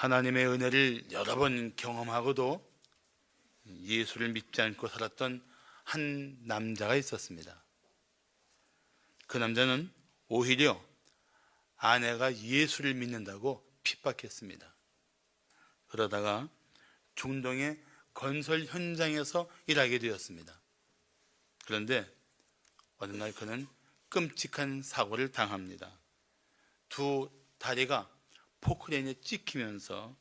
하나님의 은혜를 여러 번 경험하고도 예수를 믿지 않고 살았던 한 남자가 있었습니다. 그 남자는 오히려 아내가 예수를 믿는다고 핍박했습니다. 그러다가 중동의 건설 현장에서 일하게 되었습니다. 그런데 어느 날 그는 끔찍한 사고를 당합니다. 두 다리가 포크레인에 찍히면서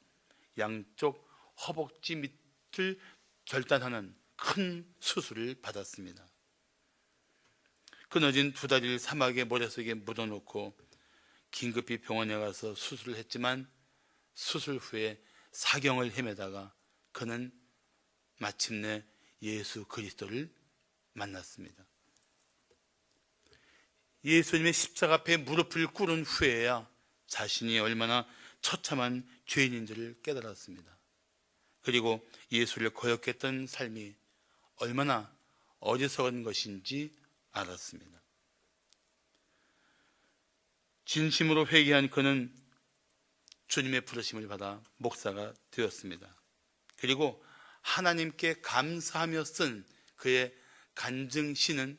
양쪽 허벅지 밑을 절단하는 큰 수술을 받았습니다. 끊어진 두 다리를 사막의 모래속에 묻어놓고 긴급히 병원에 가서 수술을 했지만 수술 후에 사경을 헤매다가 그는 마침내 예수 그리스도를 만났습니다. 예수님의 십자가 앞에 무릎을 꿇은 후에야 자신이 얼마나 처참한 죄인인지를 깨달았습니다. 그리고 예수를 거역했던 삶이 얼마나 어리석은 것인지 알았습니다. 진심으로 회개한 그는 주님의 부르심을 받아 목사가 되었습니다. 그리고 하나님께 감사하며 쓴 그의 간증시는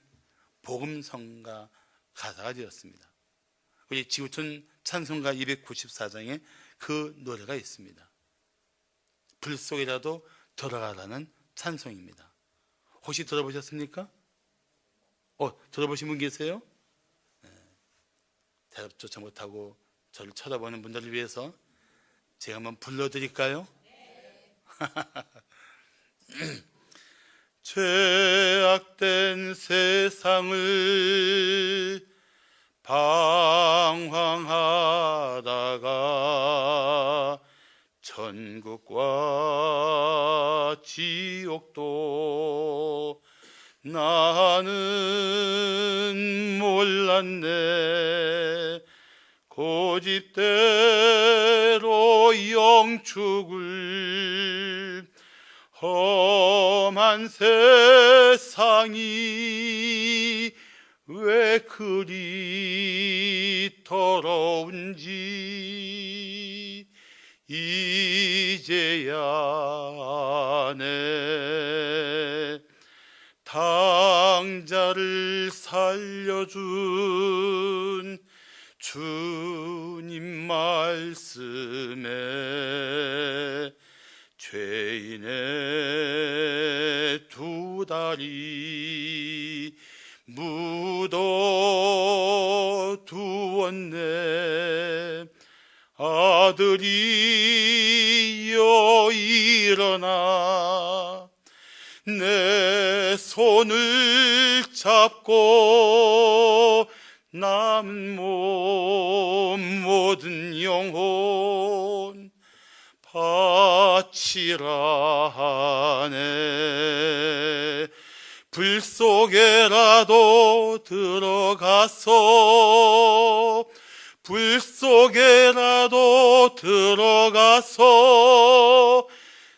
복음성가 가사가 되었습니다. 우리 지구촌 찬송가 294장에 그 노래가 있습니다. 불 속이라도 들어가라는 찬송입니다. 혹시 들어보셨습니까? 들어보신 분 계세요? 대답조차 못하고 저를 쳐다보는 분들을 위해서 제가 한번 불러드릴까요? 죄악된 세상을 방황하다가 천국과 지옥도 나는 몰랐네. 고집대로 영축을 험한 세상이 왜 그리 더러운지 이제야 아네. 당자를 살려준 주님 말씀에 죄인의 두 다리 묻어두었네. 아들이여 일어나 내 손을 잡고 남은 몸 모든 영혼 바치라 하네. 불 속에라도 들어가서 불 속에라도 들어가서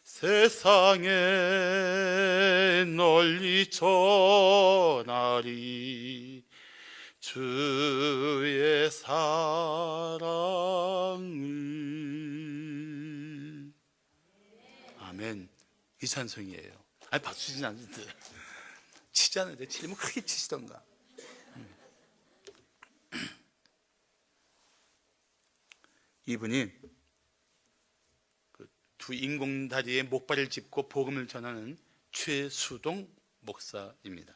세상에 널리 전하리 주의 사랑을. 아멘. 이 찬송이에요. 아니 박수 치진 않는데 치지 않는데 치려면 크게 치시던가. 이분이 두 인공다리에 목발을 짚고 복음을 전하는 최수동 목사입니다.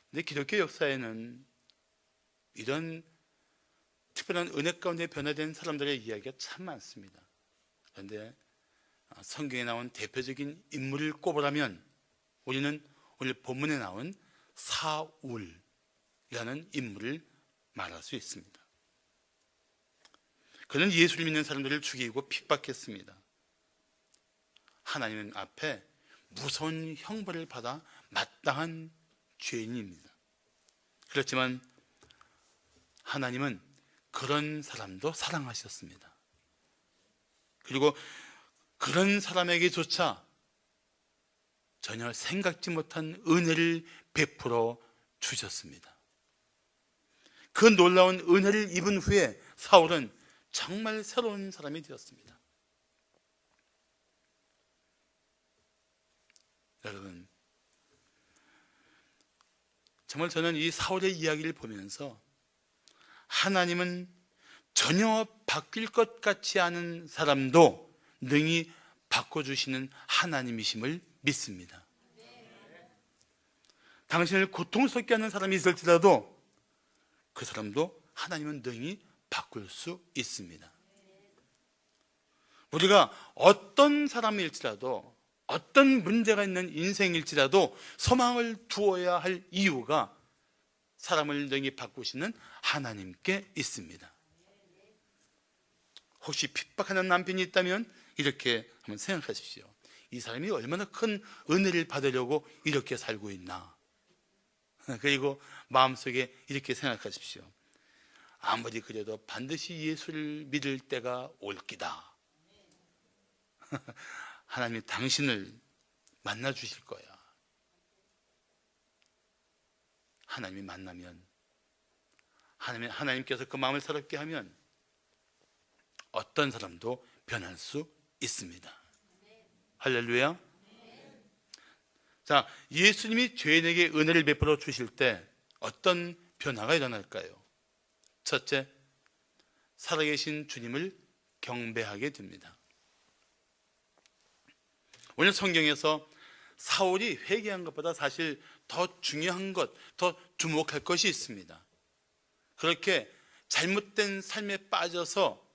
근데 기독교 역사에는 이런 특별한 은혜 가운데 변화된 사람들의 이야기가 참 많습니다. 그런데 성경에 나온 대표적인 인물을 꼽으라면 우리는 오늘 본문에 나온 사울이라는 인물을 말할 수 있습니다. 그는 예수를 믿는 사람들을 죽이고 핍박했습니다. 하나님 앞에 무서운 형벌을 받아 마땅한 죄인입니다. 그렇지만 하나님은 그런 사람도 사랑하셨습니다. 그리고 그런 사람에게조차 전혀 생각지 못한 은혜를 베풀어 주셨습니다. 그 놀라운 은혜를 입은 후에 사울은 정말 새로운 사람이 되었습니다. 여러분, 정말 저는 이 사울의 이야기를 보면서 하나님은 전혀 바뀔 것 같지 않은 사람도 능히 바꿔주시는 하나님이심을 믿습니다. 당신을 고통스럽게 하는 사람이 있을지라도 그 사람도 하나님은 능히 바꿀 수 있습니다. 우리가 어떤 사람일지라도, 어떤 문제가 있는 인생일지라도 소망을 두어야 할 이유가 사람을 능히 바꾸시는 하나님께 있습니다. 혹시 핍박하는 남편이 있다면 이렇게 한번 생각하십시오. 이 사람이 얼마나 큰 은혜를 받으려고 이렇게 살고 있나. 그리고 마음속에 이렇게 생각하십시오. 아무리 그래도 반드시 예수를 믿을 때가 올 기다. 하나님이 당신을 만나 주실 거야. 하나님이 만나면, 하나님께서 그 마음을 새롭게 하면 어떤 사람도 변할 수 있습니다. 할렐루야. 자, 예수님이 죄인에게 은혜를 베풀어 주실 때 어떤 변화가 일어날까요? 첫째, 살아계신 주님을 경배하게 됩니다. 오늘 성경에서 사울이 회개한 것보다 사실 더 중요한 것, 더 주목할 것이 있습니다. 그렇게 잘못된 삶에 빠져서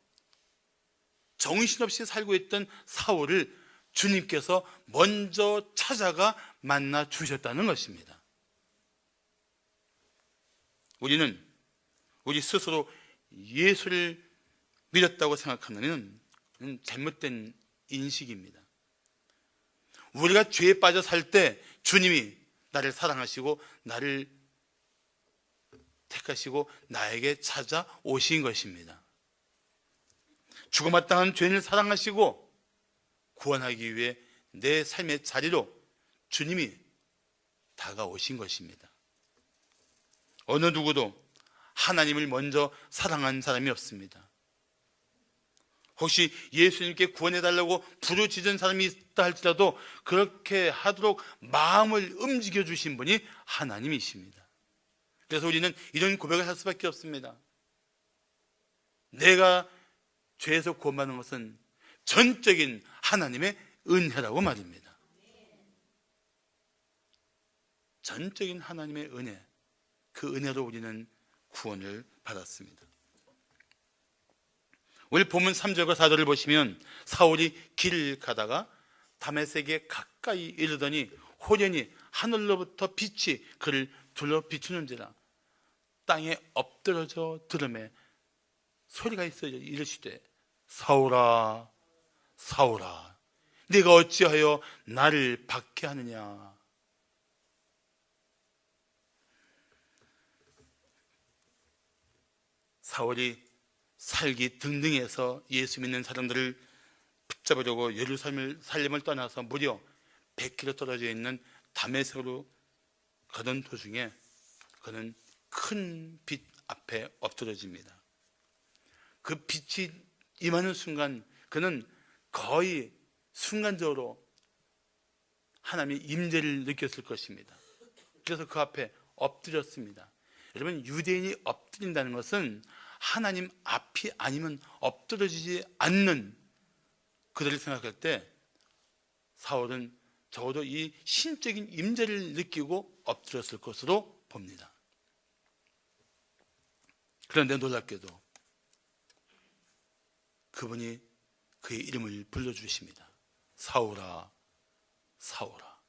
정신없이 살고 있던 사울을 주님께서 먼저 찾아가 만나 주셨다는 것입니다. 우리는 우리 스스로 예수를 믿었다고 생각하는 잘못된 인식입니다. 우리가 죄에 빠져 살 때 주님이 나를 사랑하시고 나를 택하시고 나에게 찾아오신 것입니다. 죽어마땅한 죄인을 사랑하시고 구원하기 위해 내 삶의 자리로 주님이 다가오신 것입니다. 어느 누구도 하나님을 먼저 사랑한 사람이 없습니다. 혹시 예수님께 구원해달라고 부르짖은 사람이 있다 할지라도 그렇게 하도록 마음을 움직여 주신 분이 하나님이십니다. 그래서 우리는 이런 고백을 할 수밖에 없습니다. 내가 죄에서 구원받는 것은 전적인 하나님의 은혜라고 말입니다. 전적인 하나님의 은혜, 그 은혜로 우리는 구원을 받았습니다. 오늘 본문 3절과 4절을 보시면 사울이 길을 가다가 다메섹에 가까이 이르더니 호련히 하늘로부터 빛이 그를 둘러 비추는지라 땅에 엎드러져 들음에 소리가 있어요. 이르시되 사울아 사울아 네가 어찌하여 나를 박해하느냐. 사울이 살기 등등해서 예수 믿는 사람들을 붙잡으려고 예루살렘을 떠나서 무려 100km 떨어져 있는 다메섹으로 가던 도중에 그는 큰 빛 앞에 엎드러집니다. 그 빛이 임하는 순간 그는 거의 순간적으로 하나님의 임재를 느꼈을 것입니다. 그래서 그 앞에 엎드렸습니다. 여러분, 유대인이 엎드린다는 것은 하나님 앞이 아니면 엎드러지지 않는 그들을 생각할 때 사울은 적어도 이 신적인 임재를 느끼고 엎드렸을 것으로 봅니다. 그런데 놀랍게도 그분이 그의 이름을 불러주십니다. 사울아 사울아.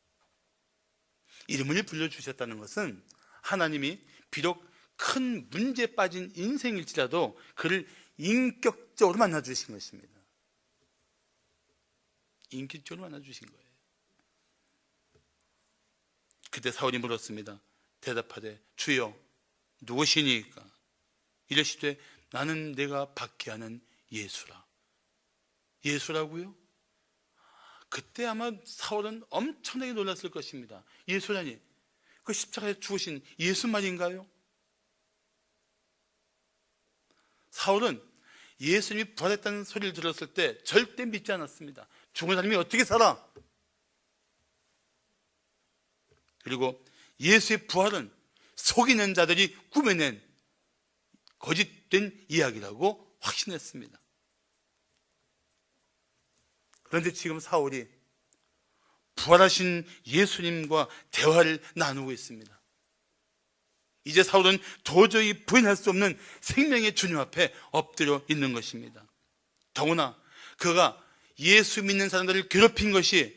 이름을 불러주셨다는 것은 하나님이 비록 큰 문제에 빠진 인생일지라도 그를 인격적으로 만나주신 것입니다. 인격적으로 만나주신 거예요. 그때 사울이 물었습니다. 대답하되 주여 누구시니까? 이르시되 나는 내가 박해하는 예수라. 예수라고요? 그때 아마 사울은 엄청나게 놀랐을 것입니다. 예수라니 그 십자가에 죽으신 예수 말인가요? 사울은 예수님이 부활했다는 소리를 들었을 때 절대 믿지 않았습니다. 죽은 사람이 어떻게 살아? 그리고 예수의 부활은 속이는 자들이 꾸며낸 거짓된 이야기라고 확신했습니다. 그런데 지금 사울이 부활하신 예수님과 대화를 나누고 있습니다. 이제 사울은 도저히 부인할 수 없는 생명의 주님 앞에 엎드려 있는 것입니다. 더구나 그가 예수 믿는 사람들을 괴롭힌 것이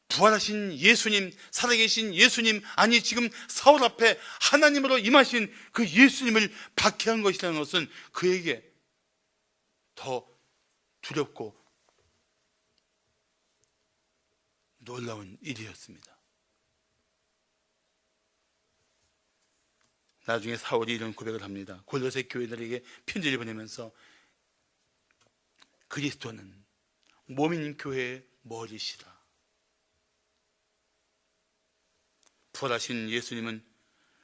부활하신 예수님, 살아계신 예수님, 아니 지금 사울 앞에 하나님으로 임하신 그 예수님을 박해한 것이라는 것은 그에게 더 두렵고 놀라운 일이었습니다. 나중에 사울이 이런 고백을 합니다. 골로새 교회들에게 편지를 보내면서 그리스도는 몸인 교회의 머리시라. 부활하신 예수님은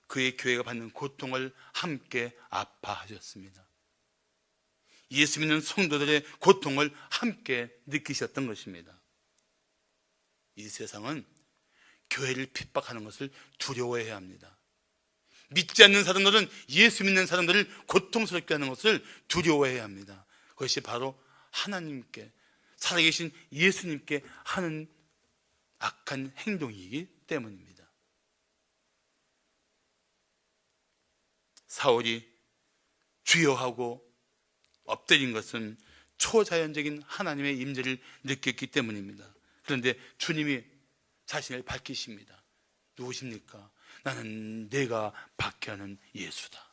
그의 교회가 받는 고통을 함께 아파하셨습니다. 예수 믿는 성도들의 고통을 함께 느끼셨던 것입니다. 이 세상은 교회를 핍박하는 것을 두려워해야 합니다. 믿지 않는 사람들은 예수 믿는 사람들을 고통스럽게 하는 것을 두려워해야 합니다. 그것이 바로 하나님께, 살아계신 예수님께 하는 악한 행동이기 때문입니다. 사울이 주여 하고 엎드린 것은 초자연적인 하나님의 임재를 느꼈기 때문입니다. 그런데 주님이 자신을 밝히십니다. 누구십니까? 나는 내가 박해하는 예수다.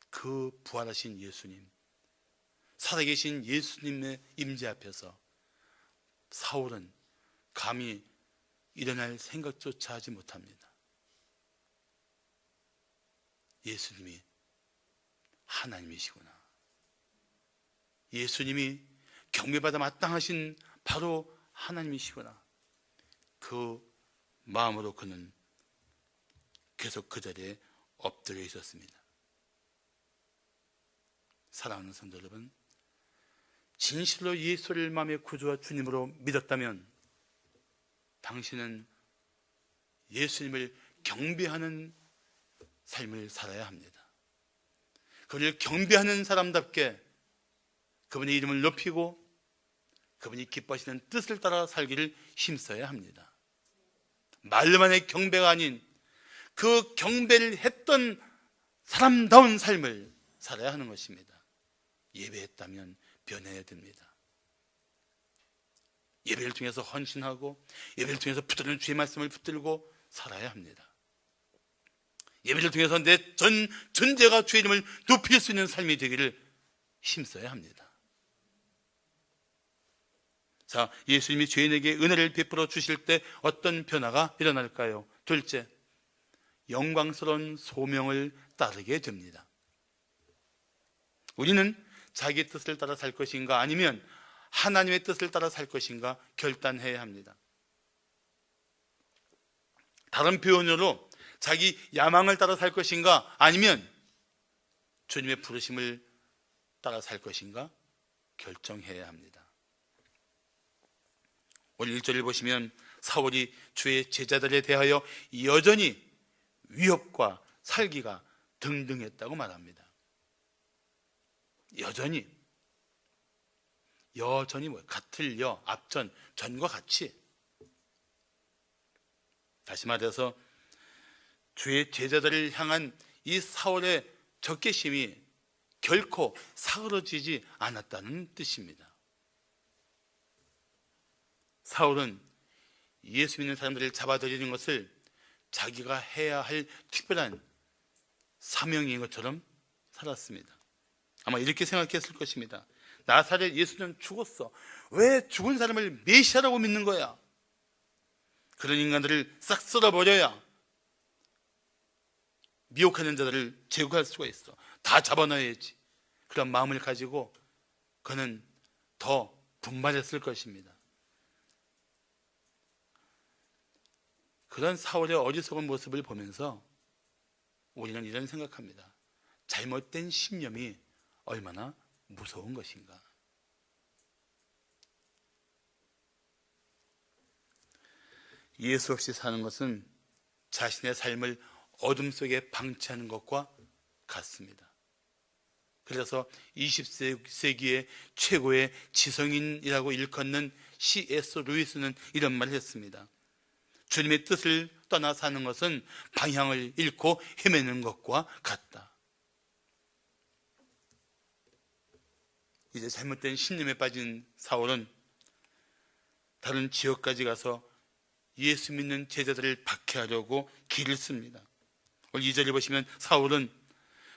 그 부활하신 예수님, 살아계신 예수님의 임재 앞에서 사울은 감히 일어날 생각조차 하지 못합니다. 예수님이 하나님이시구나. 예수님이 경배받아 마땅하신 바로 하나님이시구나. 그 마음으로 그는 계속 그 자리에 엎드려 있었습니다. 사랑하는 성도 여러분, 진실로 예수를 마음의 구주와 주님으로 믿었다면 당신은 예수님을 경배하는 삶을 살아야 합니다. 그를 경배하는 사람답게 그분의 이름을 높이고 그분이 기뻐하시는 뜻을 따라 살기를 힘써야 합니다. 말로만의 경배가 아닌 그 경배를 했던 사람다운 삶을 살아야 하는 것입니다. 예배했다면 변해야 됩니다. 예배를 통해서 헌신하고 예배를 통해서 붙드는 주의 말씀을 붙들고 살아야 합니다. 예배를 통해서 내 전 존재가 주의 이름을 높일 수 있는 삶이 되기를 힘써야 합니다. 자, 예수님이 죄인에게 은혜를 베풀어 주실 때 어떤 변화가 일어날까요? 둘째, 영광스러운 소명을 따르게 됩니다. 우리는 자기 뜻을 따라 살 것인가 아니면 하나님의 뜻을 따라 살 것인가 결단해야 합니다. 다른 표현으로 자기 야망을 따라 살 것인가 아니면 주님의 부르심을 따라 살 것인가 결정해야 합니다. 오늘 1절을 보시면 사울이 주의 제자들에 대하여 여전히 위협과 살기가 등등했다고 말합니다. 여전히 뭐예요? 같을 여, 앞전, 전과 같이. 다시 말해서 주의 제자들을 향한 이 사울의 적개심이 결코 사그러지지 않았다는 뜻입니다. 사울은 예수 믿는 사람들을 잡아들이는 것을 자기가 해야 할 특별한 사명인 것처럼 살았습니다. 아마 이렇게 생각했을 것입니다. 나사렛 예수는 죽었어. 왜 죽은 사람을 메시아라고 믿는 거야? 그런 인간들을 싹 쓸어버려야 미혹하는 자들을 제거할 수가 있어. 다 잡아놔야지. 그런 마음을 가지고 그는 더 분발했을 것입니다. 그런 사울의 어리석은 모습을 보면서 우리는 이런 생각합니다. 잘못된 신념이 얼마나 무서운 것인가. 예수 없이 사는 것은 자신의 삶을 어둠 속에 방치하는 것과 같습니다. 그래서 20세기의 최고의 지성인이라고 일컫는 C.S. 루이스는 이런 말을 했습니다. 주님의 뜻을 떠나 사는 것은 방향을 잃고 헤매는 것과 같다. 이제 잘못된 신념에 빠진 사울은 다른 지역까지 가서 예수 믿는 제자들을 박해하려고 길을 씁니다. 오늘 2절에 보시면 사울은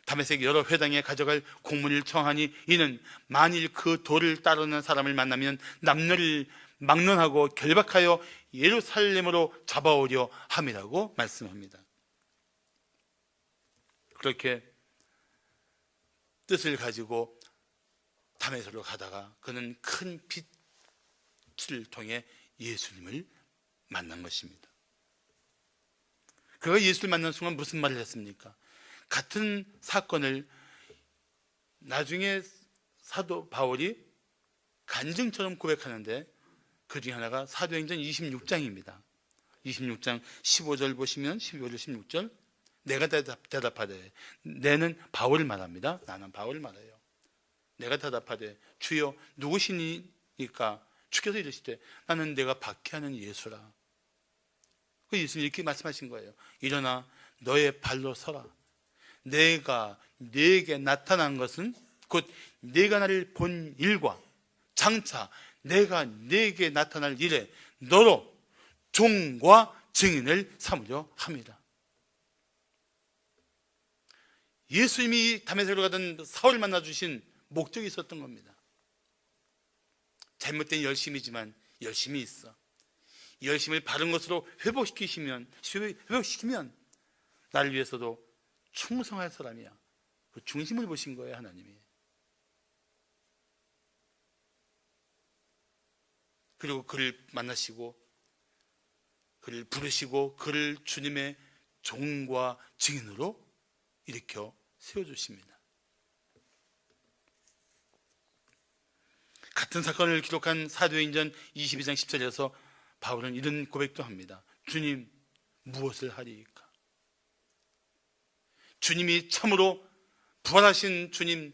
다메섹 여러 회당에 가져갈 공문을 청하니 이는 만일 그 도를 따르는 사람을 만나면 남녀를 막론하고 결박하여 예루살렘으로 잡아오려 함이라고 말씀합니다. 그렇게 뜻을 가지고 다메섹으로 가다가 그는 큰 빛을 통해 예수님을 만난 것입니다. 그가 예수를 만난 순간 무슨 말을 했습니까? 같은 사건을 나중에 사도 바울이 간증처럼 고백하는데 그 중에 하나가 사도행전 26장입니다. 26장 15절 보시면 15절 16절 내가 대답하되 내는 바울을 말합니다. 나는 바울을 말해요. 내가 대답하되 주여 누구시니까 주께서 이르시되 나는 내가 박해하는 예수라. 그 예수님이 이렇게 말씀하신 거예요. 일어나 너의 발로 서라. 내가 네게 나타난 것은 곧 네가 나를 본 일과 장차 내가 네게 나타날 일에 너로 종과 증인을 삼으려 함이라. 예수님이 다메섹으로 가던 사울을 만나주신 목적이 있었던 겁니다. 잘못된 열심이지만 열심이 있어. 열심을 바른 것으로 회복시키면 나를 위해서도 충성할 사람이야. 그 중심을 보신 거예요, 하나님이. 그리고 그를 만나시고 그를 부르시고 그를 주님의 종과 증인으로 일으켜 세워주십니다. 같은 사건을 기록한 사도행전 22장 10절에서 바울은 이런 고백도 합니다. 주님 무엇을 하리이까? 주님이 참으로 부활하신 주님,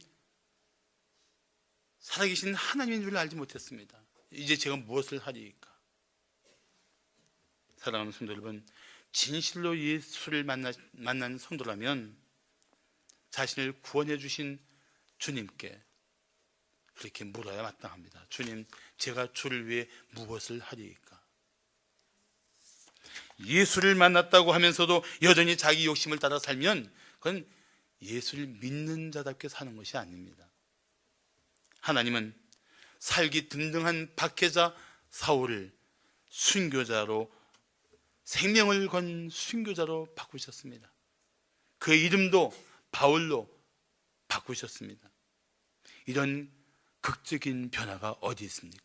살아계신 하나님인 줄 알지 못했습니다. 이제 제가 무엇을 하리이까? 사랑하는 성도 여러분, 진실로 예수를 만난 성도라면 자신을 구원해 주신 주님께 그렇게 물어야 마땅합니다. 주님, 제가 주를 위해 무엇을 하리이까? 예수를 만났다고 하면서도 여전히 자기 욕심을 따라 살면 그건 예수를 믿는 자답게 사는 것이 아닙니다. 하나님은 살기 등등한 박해자 사울을 순교자로, 생명을 건 순교자로 바꾸셨습니다. 그의 이름도 바울로 바꾸셨습니다. 이런 극적인 변화가 어디 있습니까?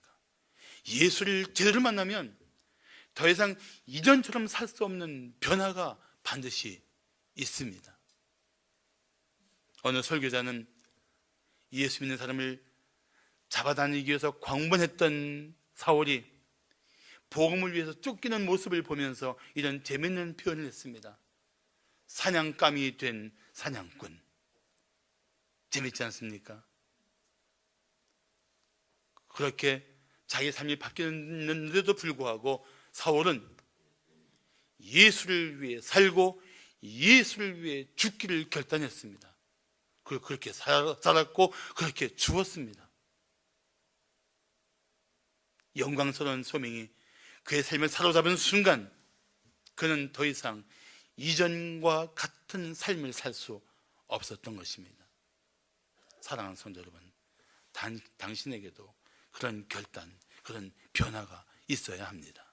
예수를 제대로 만나면 더 이상 이전처럼 살 수 없는 변화가 반드시 있습니다. 어느 설교자는 예수 믿는 사람을 잡아다니기 위해서 광번했던 사울이 복음을 위해서 쫓기는 모습을 보면서 이런 재밌는 표현을 했습니다. 사냥감이 된 사냥꾼. 재밌지 않습니까? 그렇게 자기 삶이 바뀌었는데도 불구하고 사울은 예수를 위해 살고 예수를 위해 죽기를 결단했습니다. 그렇게 살았고 그렇게 죽었습니다. 영광스러운 소명이 그의 삶을 사로잡은 순간 그는 더 이상 이전과 같은 삶을 살 수 없었던 것입니다. 사랑하는 성도 여러분, 당신에게도 그런 결단, 그런 변화가 있어야 합니다.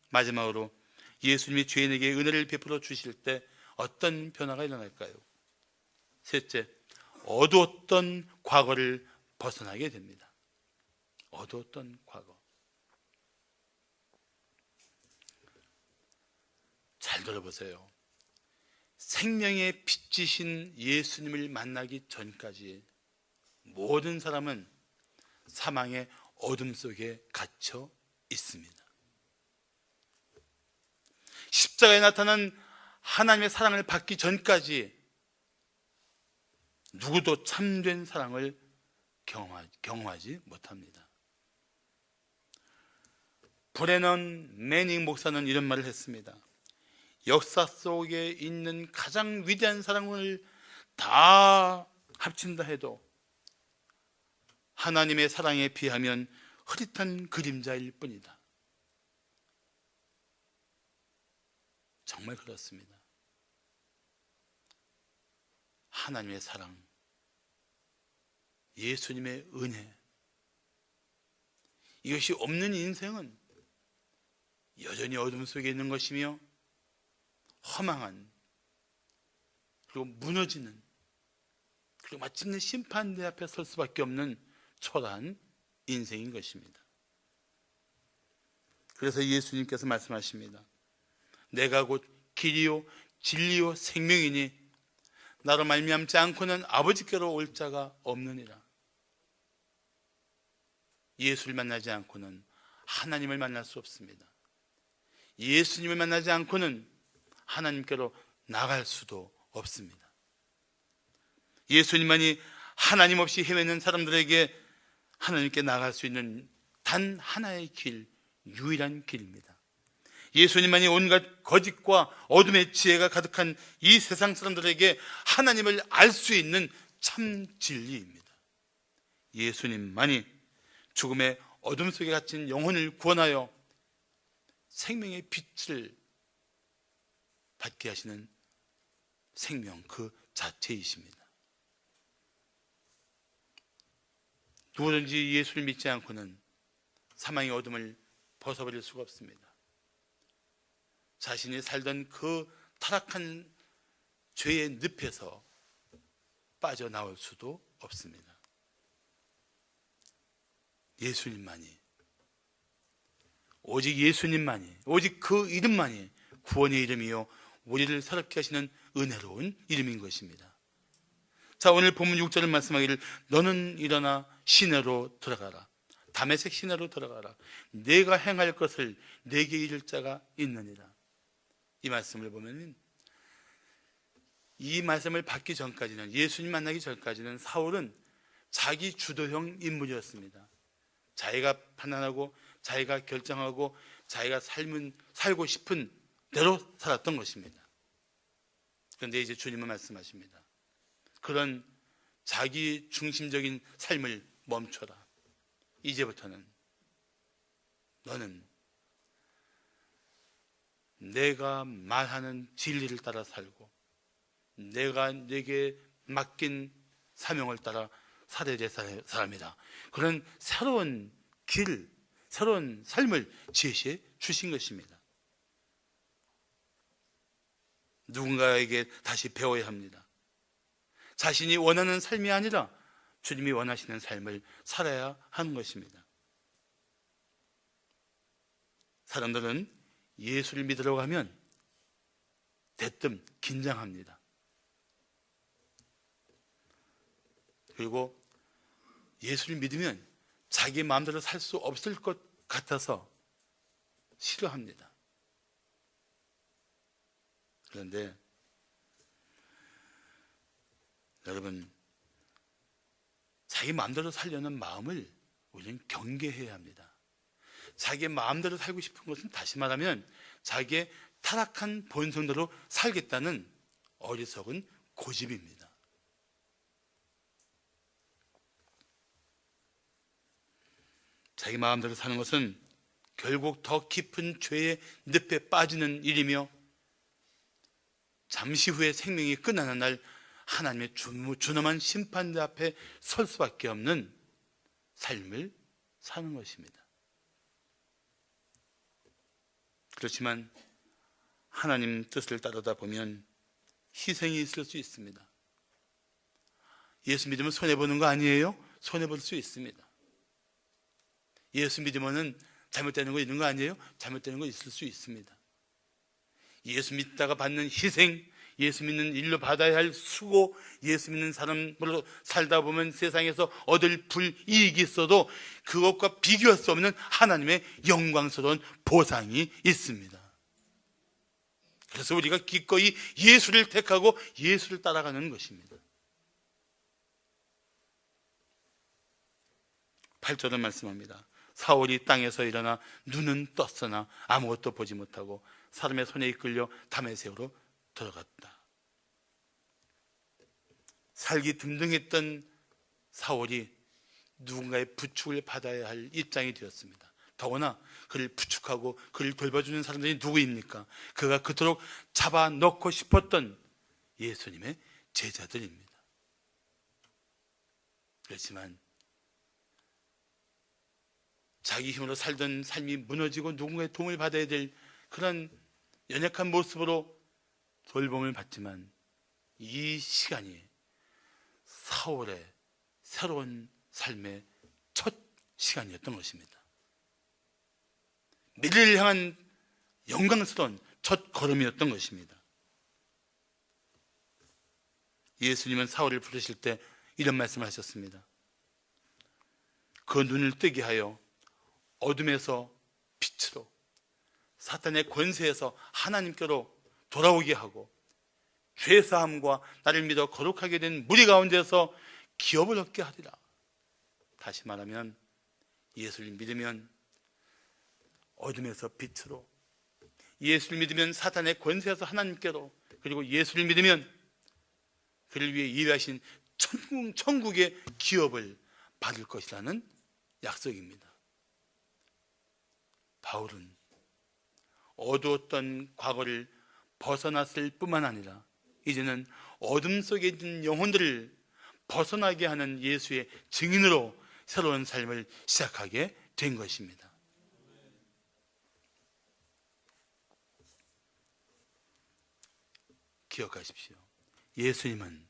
마지막으로 예수님이 죄인에게 은혜를 베풀어 주실 때 어떤 변화가 일어날까요? 셋째, 어두웠던 과거를 벗어나게 됩니다. 어두웠던 과거. 잘 들어보세요. 생명의 빛이신 예수님을 만나기 전까지 모든 사람은 사망의 어둠 속에 갇혀 있습니다. 십자가에 나타난 하나님의 사랑을 받기 전까지 누구도 참된 사랑을 경험하지 못합니다. 브레넌 매닝 목사는 이런 말을 했습니다. 역사 속에 있는 가장 위대한 사랑을 다 합친다 해도 하나님의 사랑에 비하면 흐릿한 그림자일 뿐이다. 정말 그렇습니다. 하나님의 사랑, 예수님의 은혜, 이것이 없는 인생은 여전히 어둠 속에 있는 것이며 허망한, 그리고 무너지는, 그리고 마침내 심판대 앞에 설 수밖에 없는 초라한 인생인 것입니다. 그래서 예수님께서 말씀하십니다. 내가 곧 길이요 진리요 생명이니 나로 말미암지 않고는 아버지께로 올 자가 없느니라. 예수를 만나지 않고는 하나님을 만날 수 없습니다. 예수님을 만나지 않고는 하나님께로 나갈 수도 없습니다. 예수님만이 하나님 없이 헤매는 사람들에게 하나님께 나갈 수 있는 단 하나의 길, 유일한 길입니다. 예수님만이 온갖 거짓과 어둠의 지혜가 가득한 이 세상 사람들에게 하나님을 알 수 있는 참 진리입니다. 예수님만이 죽음의 어둠 속에 갇힌 영혼을 구원하여 생명의 빛을 받게 하시는 생명 그 자체이십니다. 누구든지 예수를 믿지 않고는 사망의 어둠을 벗어버릴 수가 없습니다. 자신이 살던 그 타락한 죄의 늪에서 빠져나올 수도 없습니다. 예수님만이, 오직 예수님만이, 오직 그 이름만이 구원의 이름이요 우리를 새롭게 하시는 은혜로운 이름인 것입니다. 자, 오늘 본문 6절을 말씀하기를 너는 일어나 시내로 들어가라. 다메섹 시내로 들어가라. 내가 행할 것을 내게 이를 자가 있느니라. 이 말씀을 보면 이 말씀을 받기 전까지는, 예수님 만나기 전까지는 사울은 자기 주도형 인물이었습니다. 자기가 판단하고 자기가 결정하고 자기가 살고 싶은 대로 살았던 것입니다. 그런데 이제 주님은 말씀하십니다. 그런 자기 중심적인 삶을 멈춰라. 이제부터는 너는 내가 말하는 진리를 따라 살고 내가 내게 맡긴 사명을 따라 살아야 될 사람이다. 그런 새로운 길, 새로운 삶을 제시해 주신 것입니다. 누군가에게 다시 배워야 합니다. 자신이 원하는 삶이 아니라 주님이 원하시는 삶을 살아야 하는 것입니다. 사람들은 예수를 믿으려고 하면 대뜸 긴장합니다. 그리고 예수를 믿으면 자기 마음대로 살 수 없을 것 같아서 싫어합니다. 그런데 여러분, 자기 마음대로 살려는 마음을 우리는 경계해야 합니다. 자기 마음대로 살고 싶은 것은, 다시 말하면 자기의 타락한 본성대로 살겠다는 어리석은 고집입니다. 자기 마음대로 사는 것은 결국 더 깊은 죄의 늪에 빠지는 일이며 잠시 후에 생명이 끝나는 날 하나님의 준엄한 심판대 앞에 설 수밖에 없는 삶을 사는 것입니다. 그렇지만 하나님 뜻을 따르다 보면 희생이 있을 수 있습니다. 예수 믿으면 손해보는 거 아니에요? 손해볼 수 있습니다. 예수 믿으면 잘못되는 거 있는 거 아니에요? 잘못되는 거 있을 수 있습니다. 예수 믿다가 받는 희생, 예수 믿는 일로 받아야 할 수고, 예수 믿는 사람으로 살다 보면 세상에서 얻을 불이익이 있어도 그것과 비교할 수 없는 하나님의 영광스러운 보상이 있습니다. 그래서 우리가 기꺼이 예수를 택하고 예수를 따라가는 것입니다. 8절은 말씀합니다. 사울이 땅에서 일어나 눈은 떴으나 아무것도 보지 못하고 사람의 손에 이끌려 다메섹으로 들어갔다. 살기 등등했던 사울이 누군가의 부축을 받아야 할 입장이 되었습니다. 더구나 그를 부축하고 그를 돌봐주는 사람들이 누구입니까? 그가 그토록 잡아넣고 싶었던 예수님의 제자들입니다. 그렇지만 자기 힘으로 살던 삶이 무너지고 누군가의 도움을 받아야 될 그런 연약한 모습으로 돌봄을 받지만 이 시간이 사울의 새로운 삶의 첫 시간이었던 것입니다. 미래를 향한 영광스러운 첫 걸음이었던 것입니다. 예수님은 사울을 부르실 때 이런 말씀을 하셨습니다. 그 눈을 뜨게 하여 어둠에서 빛으로, 사탄의 권세에서 하나님께로 돌아오게 하고 죄사함과 나를 믿어 거룩하게 된 무리 가운데서 기업을 얻게 하리라. 다시 말하면 예수를 믿으면 어둠에서 빛으로, 예수를 믿으면 사탄의 권세에서 하나님께로, 그리고 예수를 믿으면 그를 위해 예비하신 천국의 기업을 받을 것이라는 약속입니다. 바울은 어두웠던 과거를 벗어났을 뿐만 아니라 이제는 어둠 속에 있는 영혼들을 벗어나게 하는 예수의 증인으로 새로운 삶을 시작하게 된 것입니다. 기억하십시오. 예수님은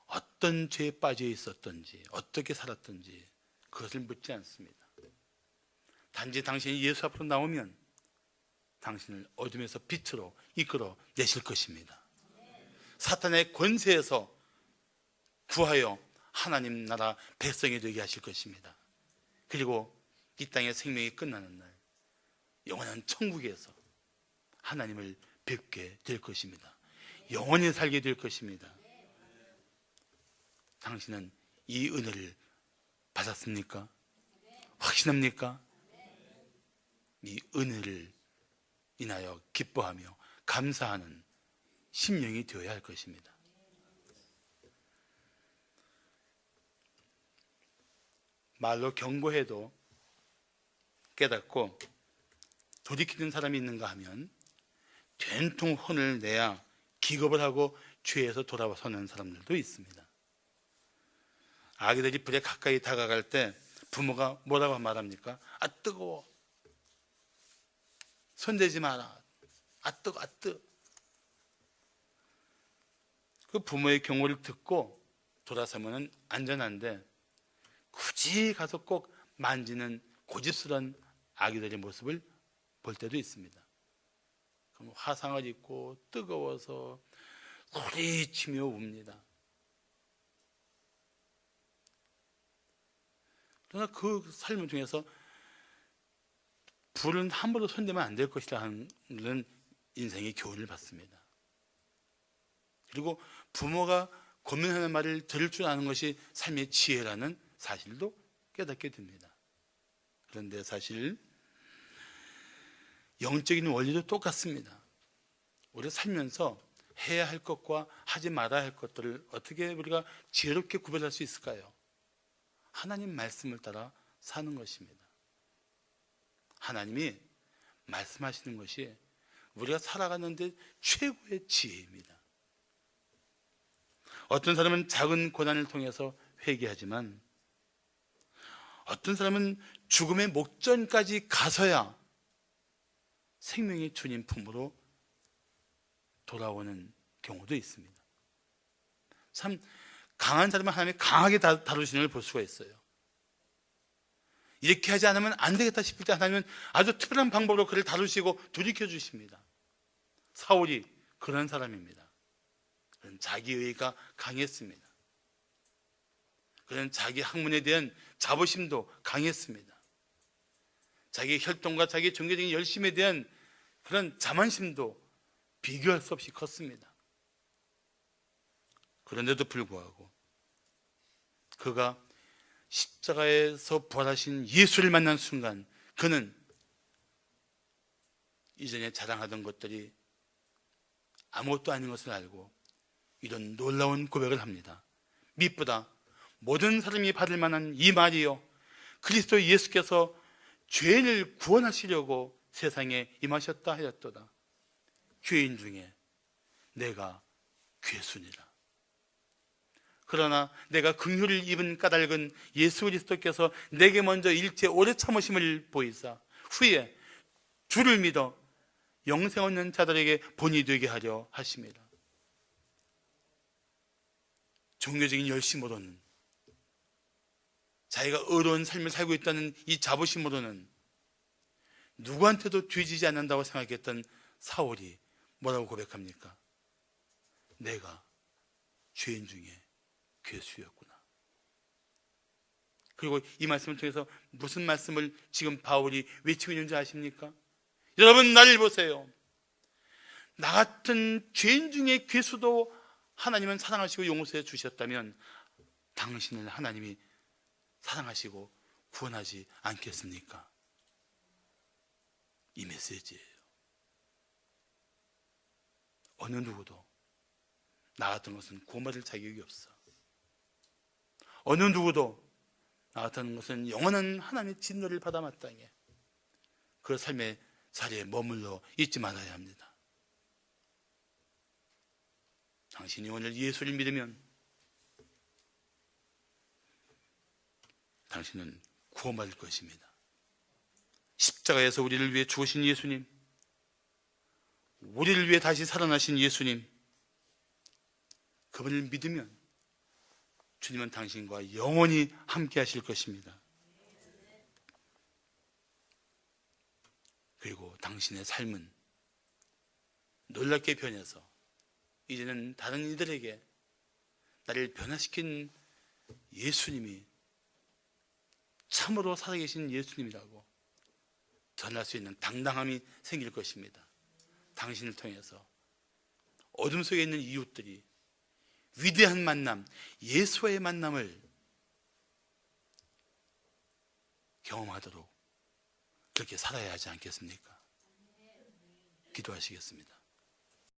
어떤 죄에 빠져 있었던지 어떻게 살았던지 그것을 묻지 않습니다. 단지 당신이 예수 앞으로 나오면 당신을 어둠에서 빛으로 이끌어 내실 것입니다. 사탄의 권세에서 구하여 하나님 나라 백성이 되게 하실 것입니다. 그리고 이 땅의 생명이 끝나는 날 영원한 천국에서 하나님을 뵙게 될 것입니다. 영원히 살게 될 것입니다. 당신은 이 은혜를 받았습니까? 확신합니까? 이 은혜를 인하여 기뻐하며 감사하는 심령이 되어야 할 것입니다. 말로 경고해도 깨닫고 돌이키는 사람이 있는가 하면 된통 혼을 내야 기겁을 하고 죄에서 돌아서는 사람들도 있습니다. 아기들이 불에 가까이 다가갈 때 부모가 뭐라고 말합니까? 아 뜨거워, 손대지 마라, 아 뜨거, 아 뜨. 그 부모의 경고를 듣고 돌아서면 안전한데 굳이 가서 꼭 만지는 고집스러운 아기들의 모습을 볼 때도 있습니다. 그럼 화상을 입고 뜨거워서 소리치며 웁니다. 그러나 그 삶을 통해서 불은 함부로 손대면 안 될 것이라는 인생의 교훈을 받습니다. 그리고 부모가 권면하는 말을 들을 줄 아는 것이 삶의 지혜라는 사실도 깨닫게 됩니다. 그런데 사실 영적인 원리도 똑같습니다. 우리가 살면서 해야 할 것과 하지 말아야 할 것들을 어떻게 우리가 지혜롭게 구별할 수 있을까요? 하나님 말씀을 따라 사는 것입니다. 하나님이 말씀하시는 것이 우리가 살아가는 데 최고의 지혜입니다. 어떤 사람은 작은 고난을 통해서 회개하지만 어떤 사람은 죽음의 목전까지 가서야 생명의 주님 품으로 돌아오는 경우도 있습니다. 참 강한 사람은 하나님이 강하게 다루시는 걸 볼 수가 있어요. 이렇게 하지 않으면 안 되겠다 싶을 때 하나님은 아주 특별한 방법으로 그를 다루시고 돌이켜 주십니다. 사울이 그런 사람입니다. 그는 자기의가 강했습니다. 그는 자기 학문에 대한 자부심도 강했습니다. 자기 혈통과 자기 종교적인 열심에 대한 그런 자만심도 비교할 수 없이 컸습니다. 그런데도 불구하고 그가 십자가에서 부활하신 예수를 만난 순간 그는 이전에 자랑하던 것들이 아무것도 아닌 것을 알고 이런 놀라운 고백을 합니다. 미쁘다 모든 사람이 받을 만한 이 말이요 그리스도 예수께서 죄인을 구원하시려고 세상에 임하셨다 하였도다. 죄인 중에 내가 괴순이라. 그러나 내가 긍휼을 입은 까닭은 예수 그리스도께서 내게 먼저 일체 오래 참으심을 보이사 후에 주를 믿어 영생 얻는 자들에게 본이 되게 하려 하심이라. 종교적인 열심으로는, 자기가 의로운 삶을 살고 있다는 이 자부심으로는 누구한테도 뒤지지 않는다고 생각했던 사울이 뭐라고 고백합니까? 내가 죄인 중에 괴수였구나. 그리고 이 말씀을 통해서 무슨 말씀을 지금 바울이 외치고 있는지 아십니까? 여러분 나를 보세요. 나 같은 죄인 중에 괴수도 하나님은 사랑하시고 용서해 주셨다면 당신을 하나님이 사랑하시고 구원하지 않겠습니까? 이 메시지예요. 어느 누구도 나 같은 것은 구원받을 자격이 없어. 어느 누구도 나 같은 것은 영원한 하나님의 진노를 받아 마땅해. 그 삶의 자리에 머물러 있지 말아야 합니다. 당신이 오늘 예수를 믿으면 당신은 구원받을 것입니다. 십자가에서 우리를 위해 죽으신 예수님, 우리를 위해 다시 살아나신 예수님, 그분을 믿으면 주님은 당신과 영원히 함께 하실 것입니다. 그리고 당신의 삶은 놀랍게 변해서 이제는 다른 이들에게 나를 변화시킨 예수님이 참으로 살아계신 예수님이라고 전할 수 있는 당당함이 생길 것입니다. 당신을 통해서 어둠 속에 있는 이웃들이 위대한 만남, 예수와의 만남을 경험하도록 그렇게 살아야 하지 않겠습니까? 기도하시겠습니다.